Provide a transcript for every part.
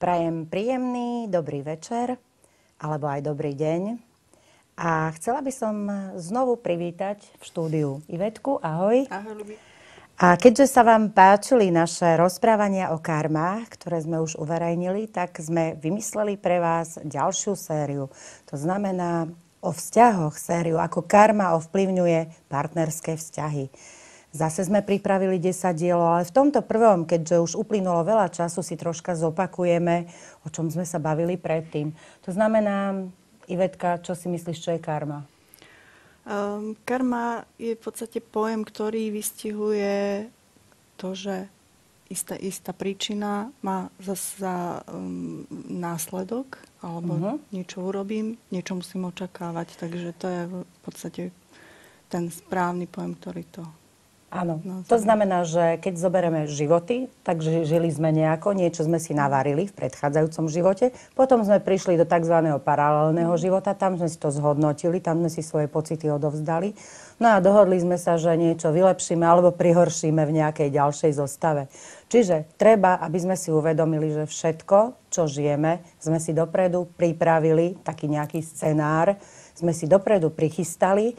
Prajem príjemný, dobrý večer, alebo aj dobrý deň. A chcela by som znovu privítať v štúdiu Ivetku. Ahoj. Ahoj, Ľubi. A keďže sa vám páčili naše rozprávania o karmách, ktoré sme už uverejnili, tak sme vymysleli pre vás ďalšiu sériu. To znamená o vzťahoch sériu, ako karma ovplyvňuje partnerské vzťahy. Zase sme pripravili 10 dielov, ale v tomto prvom, keďže už uplynulo veľa času, si troška zopakujeme, o čom sme sa bavili predtým. To znamená, Ivetka, čo si myslíš, čo je karma? Karma je v podstate pojem, ktorý vystihuje to, že istá príčina má za následok, alebo niečo urobím, niečo musím očakávať. Takže to je v podstate ten správny pojem, ktorý to... Áno, to znamená, že keď zoberieme životy, takže žili sme nejako, niečo sme si navarili v predchádzajúcom živote, potom sme prišli do tzv. Paralelného života, tam sme si to zhodnotili, tam sme si svoje pocity odovzdali. No a dohodli sme sa, že niečo vylepšíme alebo prihoršíme v nejakej ďalšej zostave. Čiže treba, aby sme si uvedomili, že všetko, čo žijeme, sme si dopredu pripravili, taký nejaký scenár, sme si dopredu prichystali.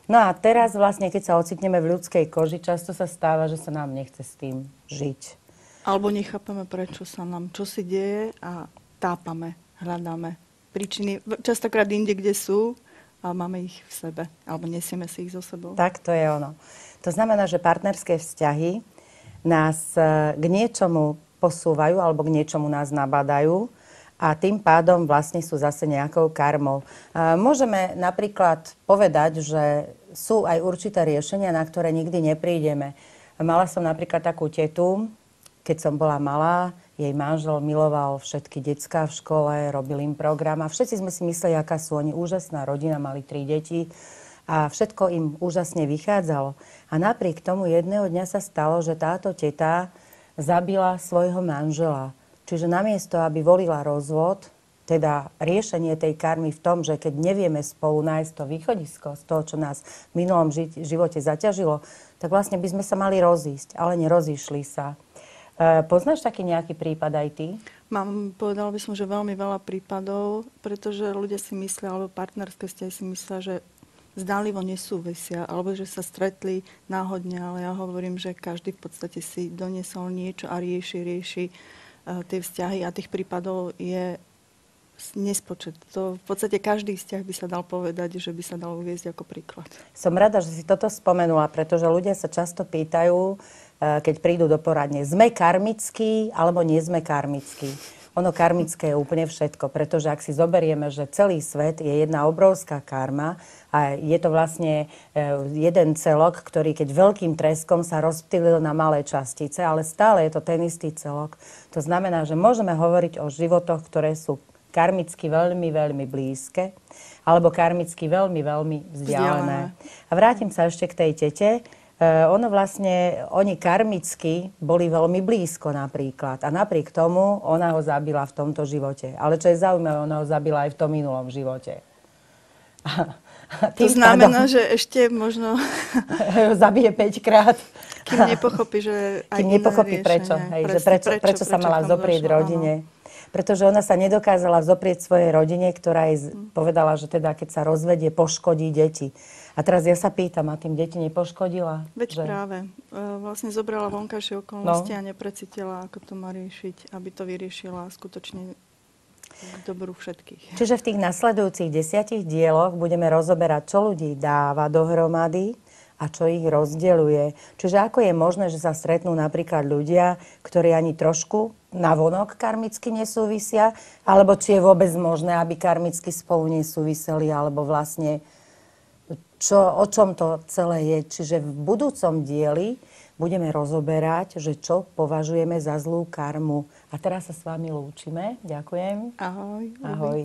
No a teraz vlastne, keď sa ocitneme v ľudskej koži, často sa stáva, že sa nám nechce s tým žiť. Alebo nechápeme, prečo sa nám čo si deje a tápame, hľadáme príčiny. Častokrát inde, kde sú, a máme ich v sebe. Alebo nesieme si ich so sebou. Tak to je ono. To znamená, že partnerské vzťahy nás k niečomu posúvajú alebo k niečomu nás nabadajú. A tým pádom vlastne sú zase nejakou karmou. Môžeme napríklad povedať, že sú aj určité riešenia, na ktoré nikdy neprídeme. Mala som napríklad takú tetu, keď som bola malá, jej manžel miloval všetky decká v škole, robil im program a všetci sme si mysleli, aká sú oni úžasná rodina, mali 3 deti a všetko im úžasne vychádzalo. A napriek tomu jedného dňa sa stalo, že táto teta zabila svojho manžela. Čiže namiesto, aby volila rozvod, teda riešenie tej karmy v tom, že keď nevieme spolu nájsť to východisko z toho, čo nás v minulom živote zaťažilo, tak vlastne by sme sa mali rozísť, ale nerozišli sa. Poznáš taký nejaký prípad aj ty? Povedala by som, že veľmi veľa prípadov, pretože ľudia si myslia, alebo partnerské vzťahy si myslia, že zdánlivo nesúvisia, alebo že sa stretli náhodne, ale ja hovorím, že každý v podstate si doniesol niečo a rieši tie vzťahy a tých prípadov je nespočet. To v podstate každý vzťah by sa dal povedať, že by sa dal uviesť ako príklad. Som rada, že si toto spomenula, pretože ľudia sa často pýtajú, keď prídu do poradne, sme karmickí alebo nie sme karmickí. Ono karmické je úplne všetko, pretože ak si zoberieme, že celý svet je jedna obrovská karma a je to vlastne jeden celok, ktorý keď veľkým treskom sa rozptýlil na malé častice, ale stále je to ten istý celok. To znamená, že môžeme hovoriť o životoch, ktoré sú karmicky veľmi, veľmi blízke alebo karmicky veľmi, veľmi vzdialené. A vrátim sa ešte k tej tete. Oni karmicky boli veľmi blízko napríklad. A napriek tomu ona ho zabila v tomto živote. Ale čo je zaujímavé, ona ho zabila aj v tom minulom živote. To znamená, že ešte možno... zabije 5 krát. Kým nepochopí, že aj kým nepochopí prečo. Hej, prečo sa mala zoprieť rodine. Pretože ona sa nedokázala zoprieť svojej rodine, ktorá jej povedala, že teda keď sa rozvedie, poškodí deti. A teraz ja sa pýtam, a tým deti nepoškodila? Veď práve. Vlastne zobrala vonkajšie okolnosti a neprecítila, ako to má riešiť, aby to vyriešila skutočne k dobru všetkých. Čiže v tých nasledujúcich 10 dieloch budeme rozoberať, čo ľudí dáva dohromady a čo ich rozdeľuje. Čiže ako je možné, že sa stretnú napríklad ľudia, ktorí ani trošku navonok karmicky nesúvisia, alebo či je vôbec možné, aby karmicky spolu nesúviseli, alebo vlastne o čom to celé je. Čiže v budúcom dieli budeme rozoberať, že čo považujeme za zlú karmu. A teraz sa s vami lúčime. Ďakujem. Ahoj. Ahoj.